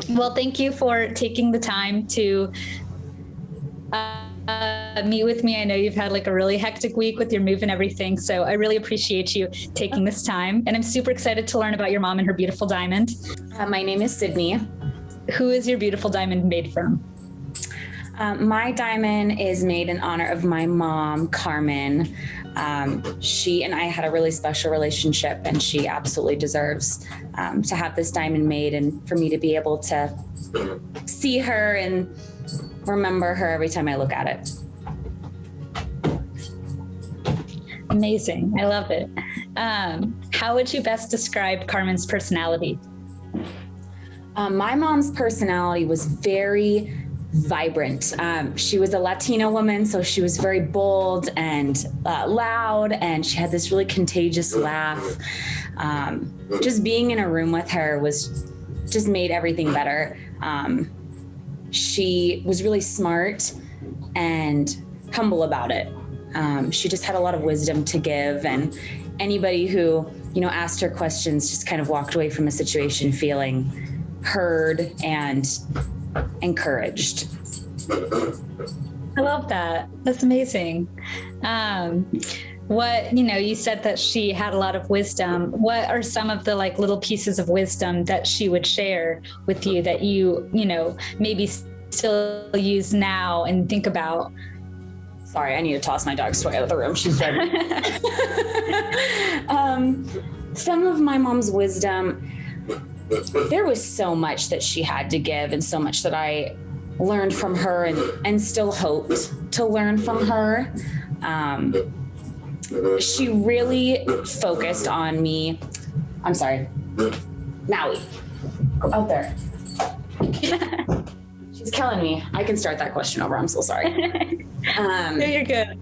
Well, thank you for taking the time to meet with me. I know you've had like a really hectic week with your move and everything, so I really appreciate you taking this time. And I'm super excited to learn about your mom and her beautiful diamond. My name is Sydney. Who is your beautiful diamond made from? My diamond is made in honor of my mom, Carmen. She and I had a really special relationship, and she absolutely deserves to have this diamond made, and for me to be able to see her and remember her every time I look at it. Amazing. I love it. How would you best describe Carmen's personality? My mom's personality was very vibrant. She was a Latino woman, so she was very bold and loud, and she had this really contagious laugh. Just being in a room with her just made everything better. She was really smart and humble about it. She just had a lot of wisdom to give, and anybody who, asked her questions just kind of walked away from a situation feeling heard and encouraged. I love that. That's amazing. You said that she had a lot of wisdom. What are some of the like little pieces of wisdom that she would share with you that you maybe still use now and think about? Sorry, I need to toss my dog's toy out of the room. She's ready. Some of my mom's wisdom, there was so much that she had to give and so much that I learned from her and still hoped to learn from her. She really focused on me. I'm sorry. Maui, go out there. She's killing me. I can start that question over. I'm so sorry. No, you're good.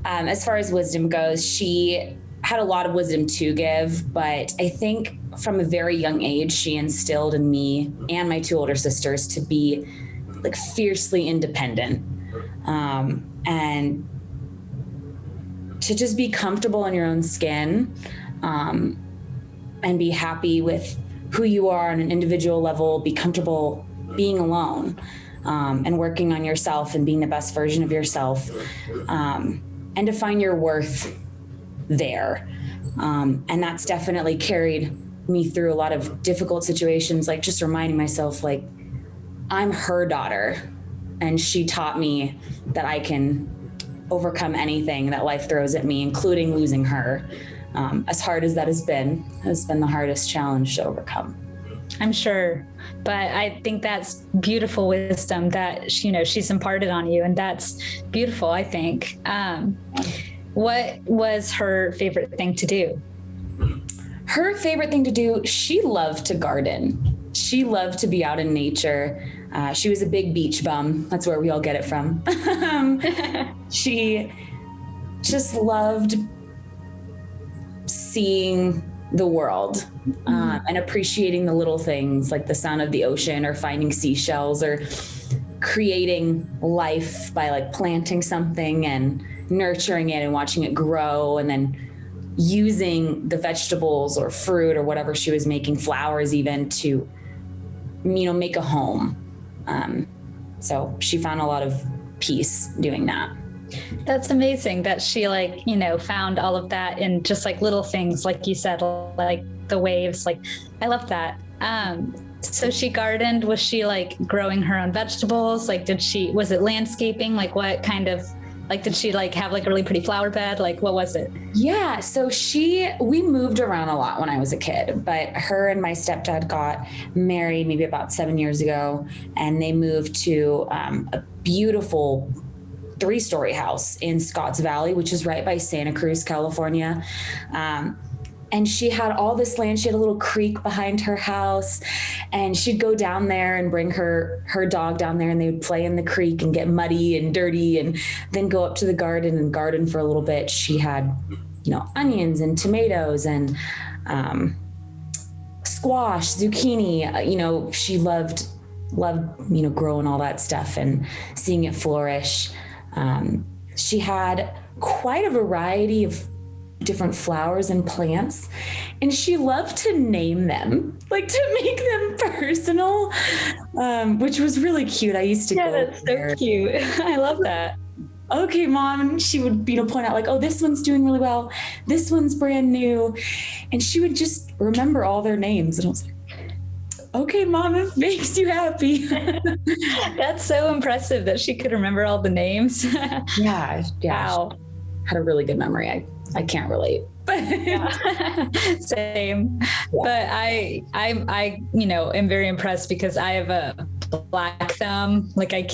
As far as wisdom goes, she had a lot of wisdom to give, but I think from a very young age, she instilled in me and my two older sisters to be like fiercely independent, and to just be comfortable in your own skin, and be happy with who you are on an individual level, be comfortable being alone, and working on yourself and being the best version of yourself, and to find your worth there. And that's definitely carried me through a lot of difficult situations, like just reminding myself, like, I'm her daughter, and she taught me that I can overcome anything that life throws at me, including losing her. As hard as that has been the hardest challenge to overcome. I'm sure, but I think that's beautiful wisdom that she's imparted on you, and that's beautiful, I think. What was her favorite thing to do? Her favorite thing to do, she loved to garden. She loved to be out in nature. She was a big beach bum. That's where we all get it from. She just loved seeing the world, and appreciating the little things like the sound of the ocean, or finding seashells, or creating life by like planting something and nurturing it and watching it grow, and then using the vegetables or fruit or whatever she was making, flowers even, to make a home. So she found a lot of peace doing that. That's amazing that she found all of that in just like little things, like you said, like the waves. Like, I love that. So she gardened. Was she like growing her own vegetables? Like, was it landscaping? Like, what kind of, like, did she like have like a really pretty flower bed? Like, what was it? Yeah. So we moved around a lot when I was a kid, but her and my stepdad got married maybe about 7 years ago, and they moved to a beautiful 3-story house in Scotts Valley, which is right by Santa Cruz, California. And she had all this land. She had a little creek behind her house, and she'd go down there and bring her dog down there, and they would play in the creek and get muddy and dirty, and then go up to the garden and garden for a little bit. She had, onions and tomatoes and squash, zucchini. She loved, growing all that stuff and seeing it flourish. She had quite a variety of different flowers and plants, and she loved to name them, like to make them personal, which was really cute. I used to go that's there. so cute. I love that. Okay, Mom. She would, point out like, oh, this one's doing really well. This one's brand new. And she would just remember all their names. And I was like, okay, Mom, it makes you happy. That's so impressive that she could remember all the names. Yeah. Wow. Had a really good memory. I can't relate. Yeah. Same. Yeah. But I am very impressed because I have a black thumb. Like I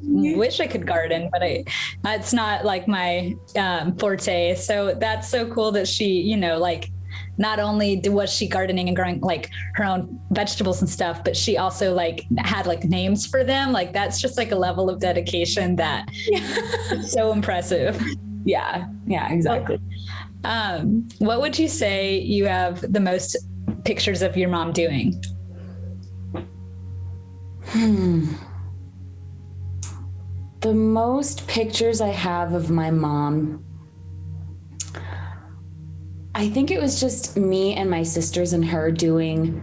wish I could garden, but it's not like my forte. So that's so cool that she, like not only was she gardening and growing like her own vegetables and stuff, but she also like had like names for them. Like that's just like a level of dedication that is so impressive. Yeah, exactly. What would you say you have the most pictures of your mom doing? The most pictures I have of my mom, I think it was just me and my sisters and her doing,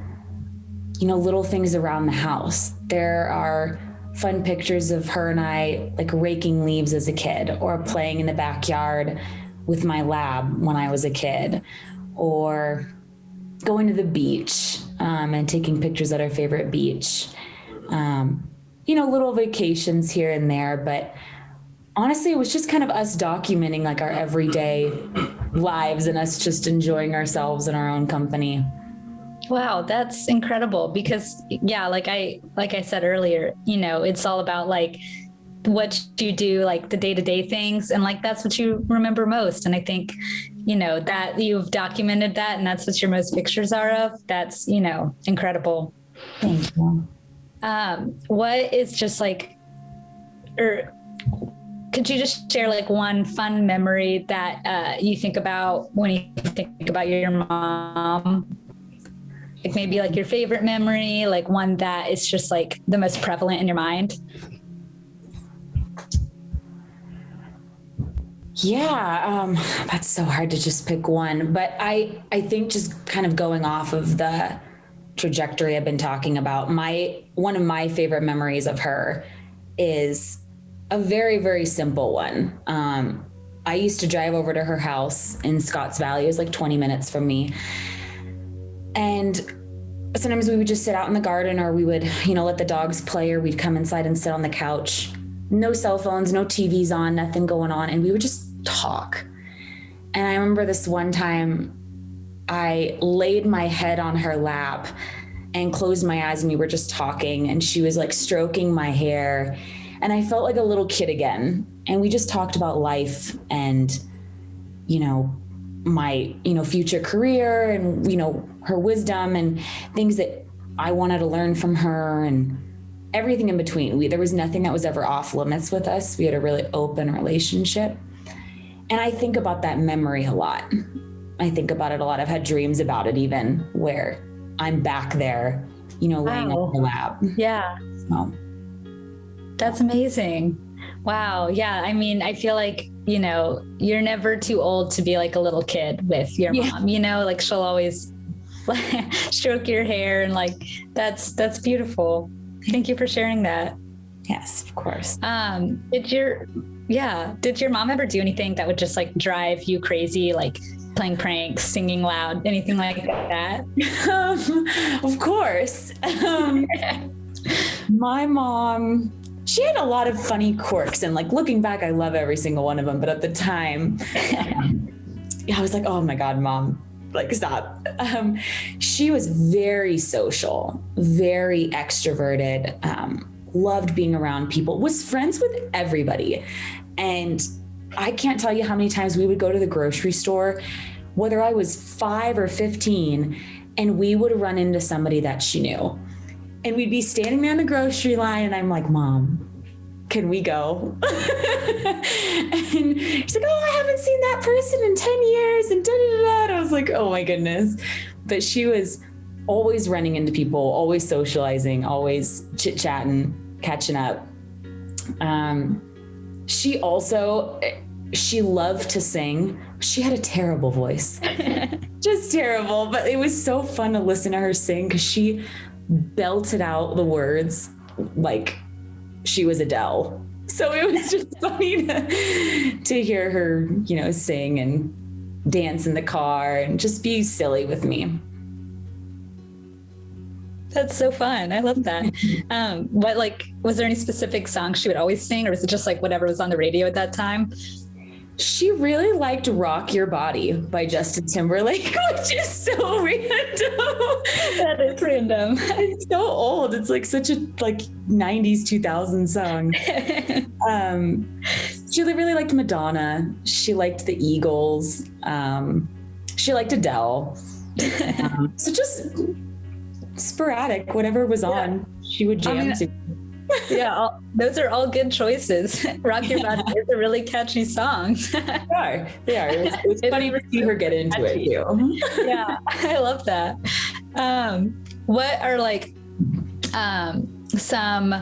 little things around the house. There are fun pictures of her and I like raking leaves as a kid, or playing in the backyard with my lab when I was a kid, or going to the beach and taking pictures at our favorite beach. Little vacations here and there, but honestly, it was just kind of us documenting like our everyday lives and us just enjoying ourselves in our own company. Wow, that's incredible because like I said earlier, it's all about like what you do, like the day-to-day things, and like that's what you remember most. And I think, that you've documented that and that's what your most pictures are of. That's, incredible. Thank you. What is just like, or could you just share like one fun memory that you think about when you think about your mom? Like maybe like your favorite memory, like one that is just like the most prevalent in your mind? Yeah, that's so hard to just pick one, but I think just kind of going off of the trajectory I've been talking about, one of my favorite memories of her is a very, very simple one. I used to drive over to her house in Scotts Valley. It was like 20 minutes from me. And sometimes we would just sit out in the garden, or we would, let the dogs play, or we'd come inside and sit on the couch. No cell phones, no TVs on, nothing going on. And we would just talk. And I remember this one time I laid my head on her lap and closed my eyes, and we were just talking, and she was like stroking my hair, and I felt like a little kid again. And we just talked about life and, my, future career, and, her wisdom and things that I wanted to learn from her, and everything in between. There was nothing that was ever off limits with us. We had a really open relationship. And I think about that memory a lot. I think about it a lot. I've had dreams about it even, where I'm back there, laying on the lap. Yeah. So. That's amazing. Wow. Yeah. I mean, I feel like, you're never too old to be like a little kid with your mom, like she'll always stroke your hair, and like, that's beautiful. Thank you for sharing that. Yes, of course. Did your mom ever do anything that would just like drive you crazy? Like playing pranks, singing loud, anything like that? Of course. My mom, she had a lot of funny quirks, and like looking back, I love every single one of them. But at the time, I was like, oh my God, Mom, like stop. She was very social, very extroverted, loved being around people, was friends with everybody. And I can't tell you how many times we would go to the grocery store, whether I was 5 or 15, and we would run into somebody that she knew. And we'd be standing there in the grocery line, and I'm like, Mom, can we go? And she's like, oh, I haven't seen that person in 10 years. And da-da-da-da. And I was like, oh my goodness. But she was always running into people, always socializing, always chit-chatting, catching up. She also, she loved to sing. She had a terrible voice, just terrible, but it was so fun to listen to her sing because she belted out the words like she was Adele. So it was just funny to hear her, you know, sing and dance in the car and just be silly with me. That's so fun. I love that. What, like, was there any specific song she would always sing, or was it just like whatever was on the radio at that time? She really liked Rock Your Body by Justin Timberlake, which is so random. That is random. It's so old. It's like such a like 90s, 2000 song. She really liked Madonna. She liked the Eagles. She liked Adele. So just sporadic, whatever was on, she would jam to. Yeah, those are all good choices. Rock Your Body is a really catchy song. They are. It was funny to see her get into it too. Yeah, I love that. What are like some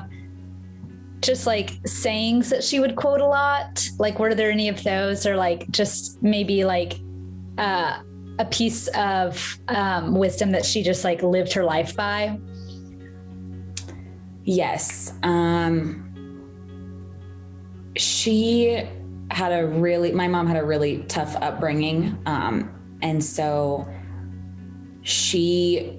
just like sayings that she would quote a lot? Like, were there any of those, or like just maybe like a piece of wisdom that she just like lived her life by? Yes. My mom had a really tough upbringing. And so she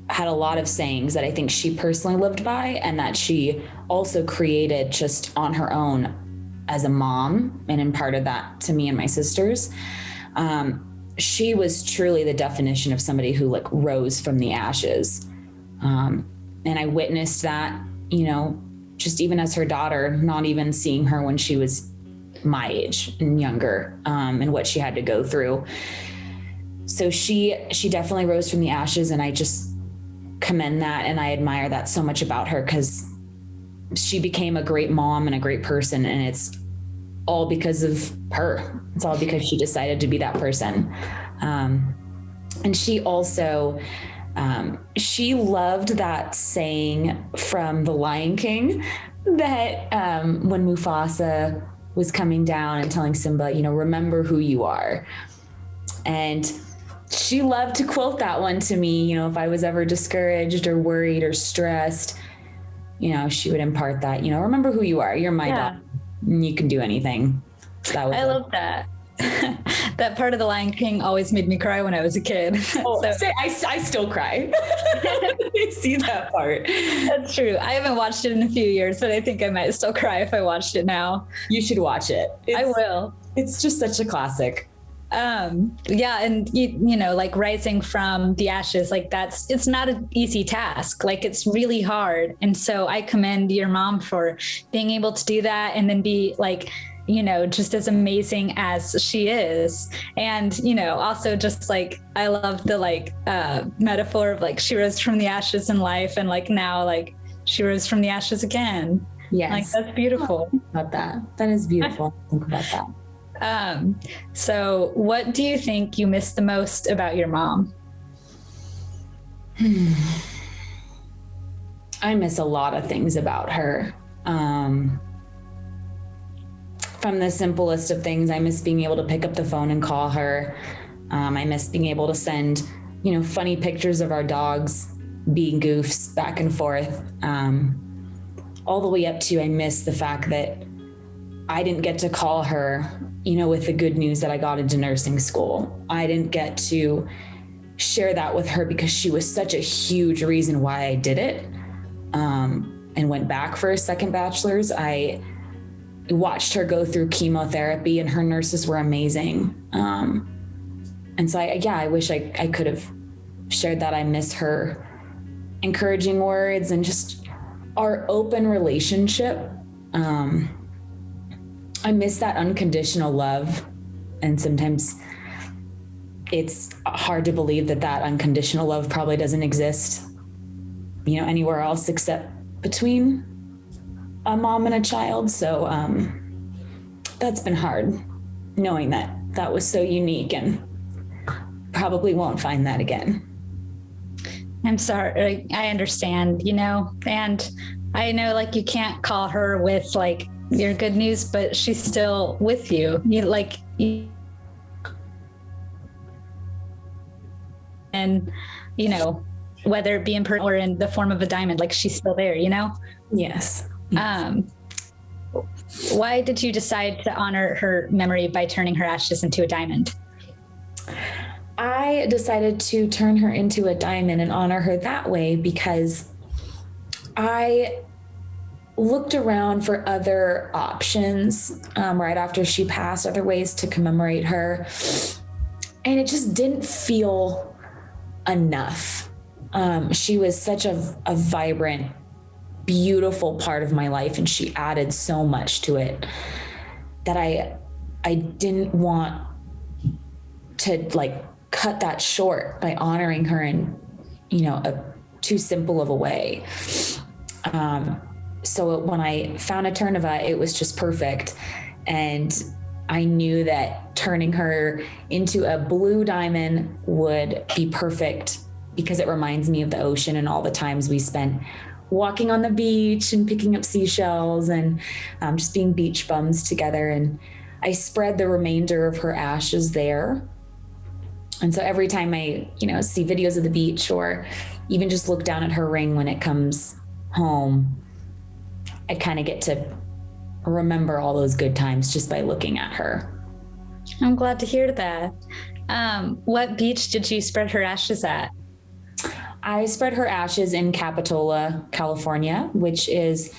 had a lot of sayings that I think she personally lived by and that she also created just on her own as a mom and imparted that to me and my sisters. She was truly the definition of somebody who like rose from the ashes. And I witnessed that, you know, just even as her daughter, not even seeing her when she was my age and younger, and what she had to go through. So she definitely rose from the ashes, and I just commend that, and I admire that so much about her because she became a great mom and a great person, and it's all because of her. It's all because she decided to be that person. And she also, she loved that saying from The Lion King that when Mufasa was coming down and telling Simba, you know, remember who you are. And she loved to quote that one to me, you know, if I was ever discouraged or worried or stressed, you know, she would impart that, you know, remember who you are. You're my daughter. And you can do anything. So that was love that. That part of The Lion King always made me cry when I was a kid. Oh, so, I still cry. I see that part. That's true. I haven't watched it in a few years, but I think I might still cry if I watched it now. You should watch it. I will. It's just such a classic. Yeah. And you know, like rising from the ashes, like it's not an easy task. Like it's really hard. And so I commend your mom for being able to do that and then be like, you know, just as amazing as she is. And, you know, also just like, I love the like metaphor of like, she rose from the ashes in life and like now like she rose from the ashes again. Yes. Like that's beautiful. About that. That is beautiful. Think about that. So what do you think you miss the most about your mom? I miss a lot of things about her. From the simplest of things, I miss being able to pick up the phone and call her. I miss being able to send, you know, funny pictures of our dogs being goofs back and forth. All the way up to, I miss the fact that I didn't get to call her, you know, with the good news that I got into nursing school. I didn't get to share that with her because she was such a huge reason why I did it, and went back for a second bachelor's. I watched her go through chemotherapy and her nurses were amazing. And so I wish I could have shared that. I miss her encouraging words and just our open relationship. I miss that unconditional love. And sometimes it's hard to believe that unconditional love probably doesn't exist, you know, anywhere else except between a mom and a child. So that's been hard, knowing that was so unique and probably won't find that again. I'm sorry. I understand, you know, and I know like you can't call her with like your good news, but she's still with you. And whether it be in person or in the form of a diamond, like she's still there, Yes. Why did you decide to honor her memory by turning her ashes into a diamond? I decided to turn her into a diamond and honor her that way because I looked around for other options right after she passed, other ways to commemorate her. And it just didn't feel enough. She was such a vibrant, beautiful part of my life, and she added so much to it that I didn't want to cut that short by honoring her in too simple of a way. So when I found Eterneva, it was just perfect. And I knew that turning her into a blue diamond would be perfect because it reminds me of the ocean and all the times we spent walking on the beach and picking up seashells and just being beach bums together. And I spread the remainder of her ashes there. And so every time I, see videos of the beach or even just look down at her ring when it comes home, I kind of get to remember all those good times just by looking at her. I'm glad to hear that. What beach did you spread her ashes at? I spread her ashes in Capitola, California, which is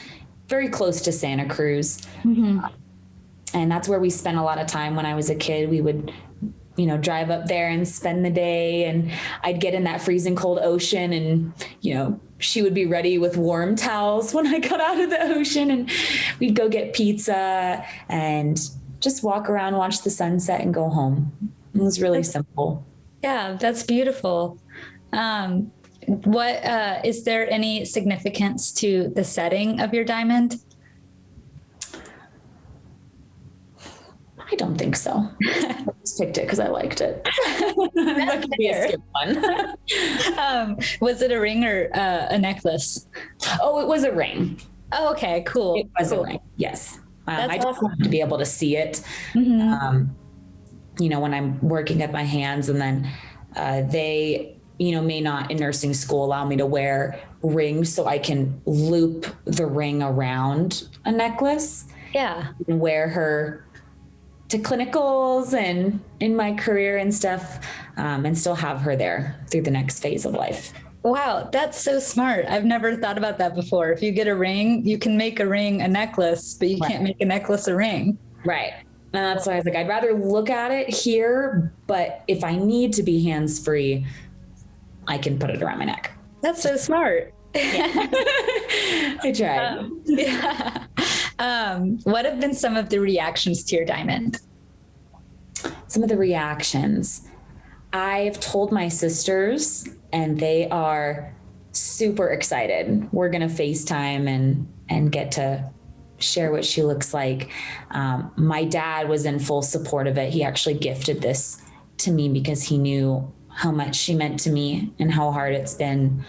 very close to Santa Cruz. Mm-hmm. And that's where we spent a lot of time when I was a kid. We would drive up there and spend the day, and I'd get in that freezing cold ocean and, she would be ready with warm towels when I got out of the ocean, and we'd go get pizza and just walk around, watch the sunset and go home. It was really simple. Yeah, that's beautiful. What is there any significance to the setting of your diamond? I don't think so. I just picked it because I liked it. That could be a skip one. Was it a ring or a necklace? Oh, it was a ring. Oh, okay, cool. It was a ring, yes. I just wanted to be able to see it, when I'm working at my hands, and then they, may not in nursing school allow me to wear rings, so I can loop the ring around a necklace. Yeah. And wear her to clinicals and in my career and stuff, and still have her there through the next phase of life. Wow, that's so smart. I've never thought about that before. If you get a ring, you can make a ring a necklace, but you can't make a necklace a ring. Right. And that's why I was like, I'd rather look at it here, but if I need to be hands-free, I can put it around my neck. That's so smart. Yeah. I tried. What have been some of the reactions to your diamond? Some of the reactions. I've told my sisters, and they are super excited. We're going to FaceTime and get to share what she looks like. My dad was in full support of it. He actually gifted this to me because he knew how much she meant to me and how hard it's been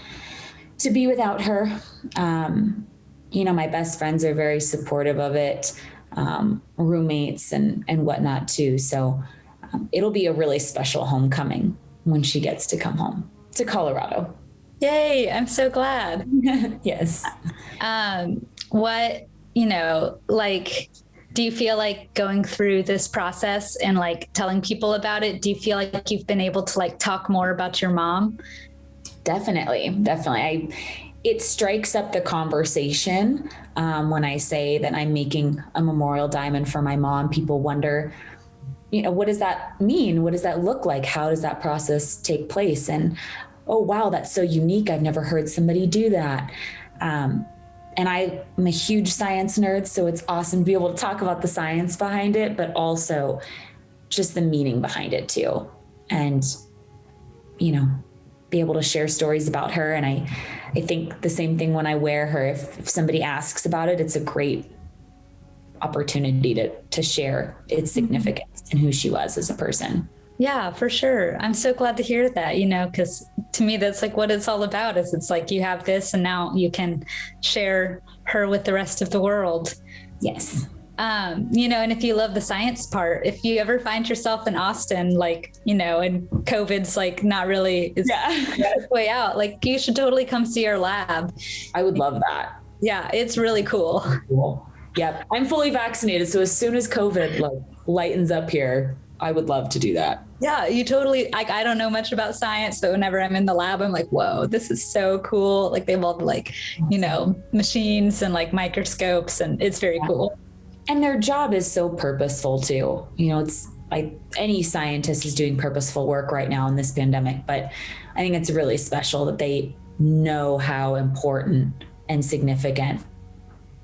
to be without her. My best friends are very supportive of it, roommates and whatnot too. So it'll be a really special homecoming when she gets to come home to Colorado. Yay, I'm so glad. Yes. Do you feel like going through this process and telling people about it, do you feel like you've been able to talk more about your mom? Definitely. It strikes up the conversation when I say that I'm making a memorial diamond for my mom. People wonder, what does that mean? What does that look like? How does that process take place? And, oh, wow, that's so unique. I've never heard somebody do that. And I'm a huge science nerd, so it's awesome to be able to talk about the science behind it, but also just the meaning behind it too. And, be able to share stories about her. And I think the same thing when I wear her. If somebody asks about it, it's a great opportunity to share its significance and who she was as a person. Yeah, for sure. I'm so glad to hear that, because to me, that's what it's all about is it's you have this and now you can share her with the rest of the world. Yes. And if you love the science part, if you ever find yourself in Austin, and COVID's not really is its way out, you should totally come see our lab. I would love that. Yeah, it's really cool. Cool. Yep. I'm fully vaccinated. So as soon as COVID lightens up here, I would love to do that. Yeah, you totally, I don't know much about science, but whenever I'm in the lab, I'm like, whoa, this is so cool. They have all the machines and microscopes, and it's very cool. And their job is so purposeful too. It's any scientist is doing purposeful work right now in this pandemic, but I think it's really special that they know how important and significant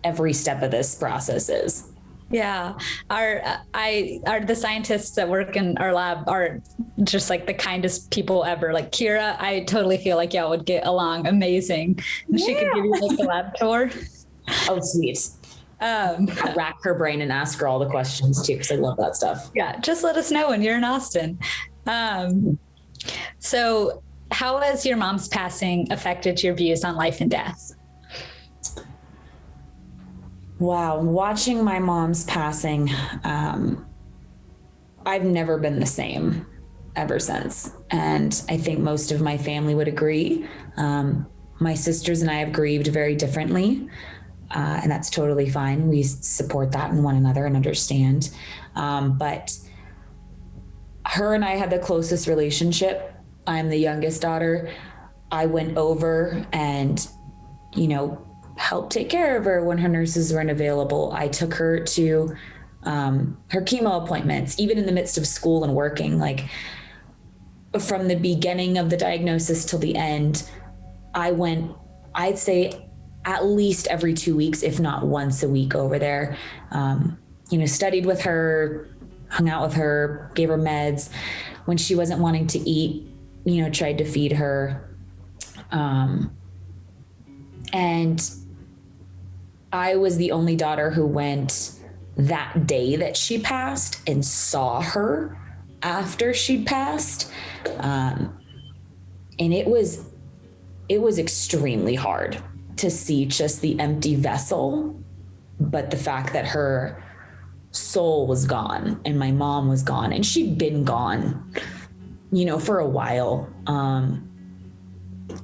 every step of this process is. Yeah, the scientists that work in our lab are just the kindest people ever. Kira, I totally feel like y'all would get along amazing. And she could give you the lab tour. Oh, sweet. I'll rack her brain and ask her all the questions too, because I love that stuff. Yeah, just let us know when you're in Austin. So how has your mom's passing affected your views on life and death? Wow, watching my mom's passing, I've never been the same ever since. And I think most of my family would agree. My sisters and I have grieved very differently. And that's totally fine. We support that in one another and understand. But her and I had the closest relationship. I'm the youngest daughter. I went over and, helped take care of her when her nurses weren't available. I took her to her chemo appointments, even in the midst of school and working. From the beginning of the diagnosis till the end, I went, I'd say, at least every 2 weeks, if not once a week over there. Studied with her, hung out with her, gave her meds. When she wasn't wanting to eat, tried to feed her. And I was the only daughter who went that day that she passed and saw her after she'd passed. And it was extremely hard to see just the empty vessel, but the fact that her soul was gone and my mom was gone, and she'd been gone, for a while.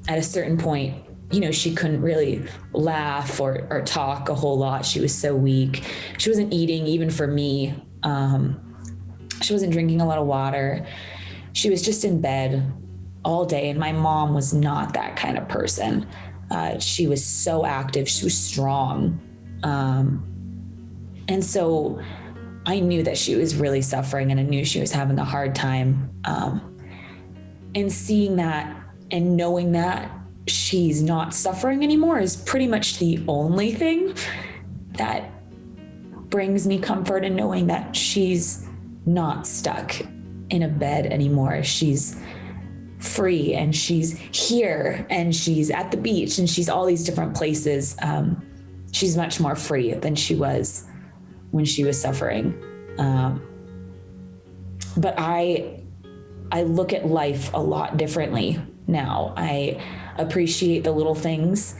At a certain point, she couldn't really laugh or talk a whole lot. She was so weak. She wasn't eating, even for me. She wasn't drinking a lot of water. She was just in bed all day. And my mom was not that kind of person. She was so active. She was strong. And so I knew that she was really suffering, and I knew she was having a hard time. And seeing that and knowing that she's not suffering anymore is pretty much the only thing that brings me comfort, in knowing that she's not stuck in a bed anymore. She's free, and she's here, and she's at the beach, and she's all these different places. She's much more free than she was when she was suffering. But I look at life a lot differently now. I appreciate the little things.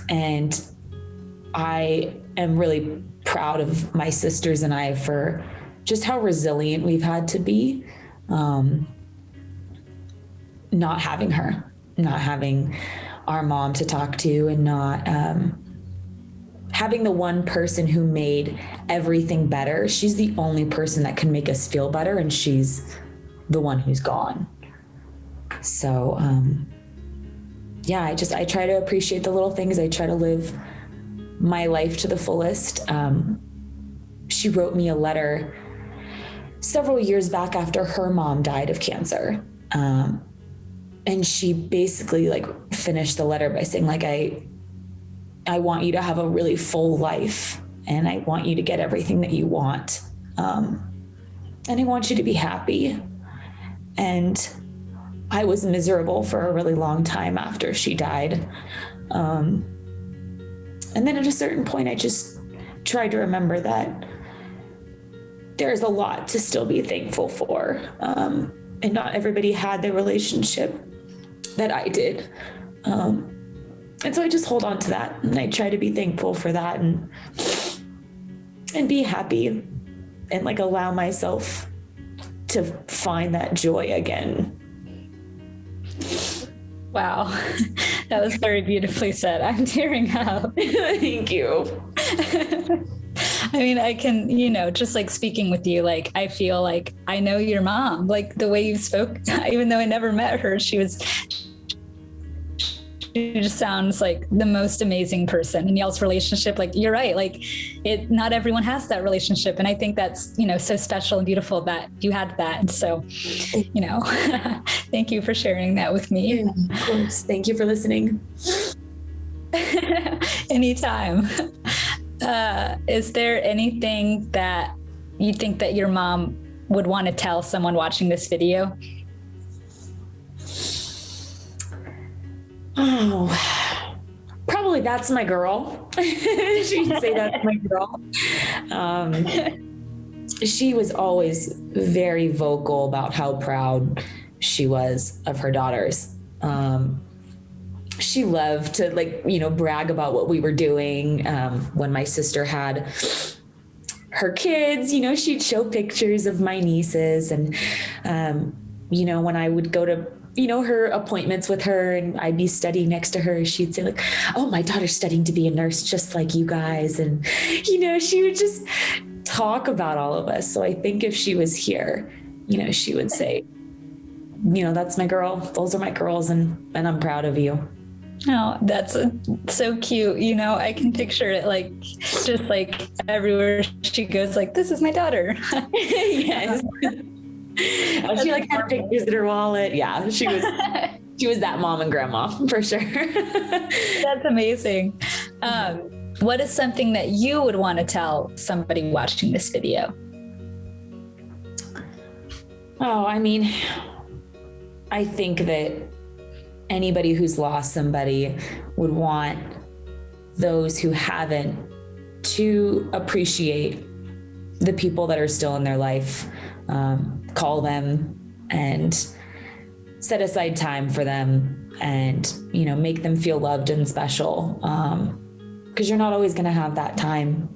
And I am really proud of my sisters and I for just how resilient we've had to be. Not having her, not having our mom to talk to, and not having the one person who made everything better. She's the only person that can make us feel better, and she's the one who's gone. So, I try to appreciate the little things. I try to live my life to the fullest. She wrote me a letter several years back after her mom died of cancer. And she basically finished the letter by saying I want you to have a really full life, and I want you to get everything that you want. And I want you to be happy. And I was miserable for a really long time after she died. And then at a certain point, I just tried to remember that there's a lot to still be thankful for. And not everybody had the relationship that I did. And so I just hold on to that, and I try to be thankful for that, and be happy, and like allow myself to find that joy again. Wow. That was very beautifully said. I'm tearing up. Thank you. I mean, I can, just like speaking with you, like, I feel like I know your mom, like the way you spoke, even though I never met her, she just sounds like the most amazing person. And y'all's relationship, like, you're right, like not everyone has that relationship. And I think that's, so special and beautiful that you had that. And so, thank you for sharing that with me. Yeah, of course. Thank you for listening. Anytime. Is there anything that you think that your mom would want to tell someone watching this video? Oh, probably that's my girl. She'd say that's my girl. She was always very vocal about how proud she was of her daughters. She loved to brag about what we were doing. When my sister had her kids, she'd show pictures of my nieces, and when I would go to her appointments with her and I'd be studying next to her, she'd say like, oh, my daughter's studying to be a nurse just like you guys. And, she would just talk about all of us. So I think if she was here, she would say, that's my girl. Those are my girls. And I'm proud of you. Oh, that's so cute. I can picture it like, just like everywhere she goes, like, this is my daughter. Yes. She had pictures in her wallet. Yeah, she was that mom and grandma for sure. That's amazing. What is something that you would want to tell somebody watching this video? Oh, I mean, I think that anybody who's lost somebody would want those who haven't to appreciate the people that are still in their life. Call them and set aside time for them, and make them feel loved and special, because you're not always going to have that time.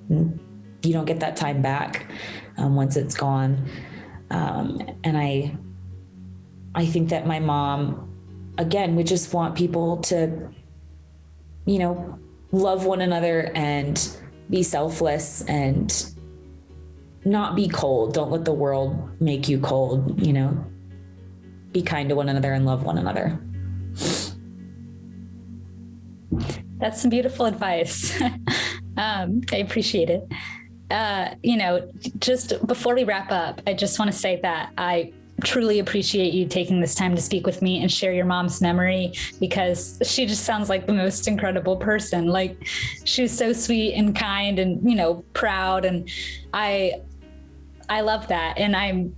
You don't get that time back once it's gone. And I think that my mom, again, would just want people to love one another and be selfless and not be cold. Don't let the world make you cold, be kind to one another and love one another. That's some beautiful advice. I appreciate it. Just before we wrap up, I just want to say that I truly appreciate you taking this time to speak with me and share your mom's memory, because she just sounds like the most incredible person. Like, she was so sweet and kind and, proud. And I love that. And I'm,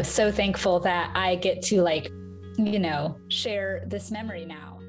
so thankful that I get to share this memory now.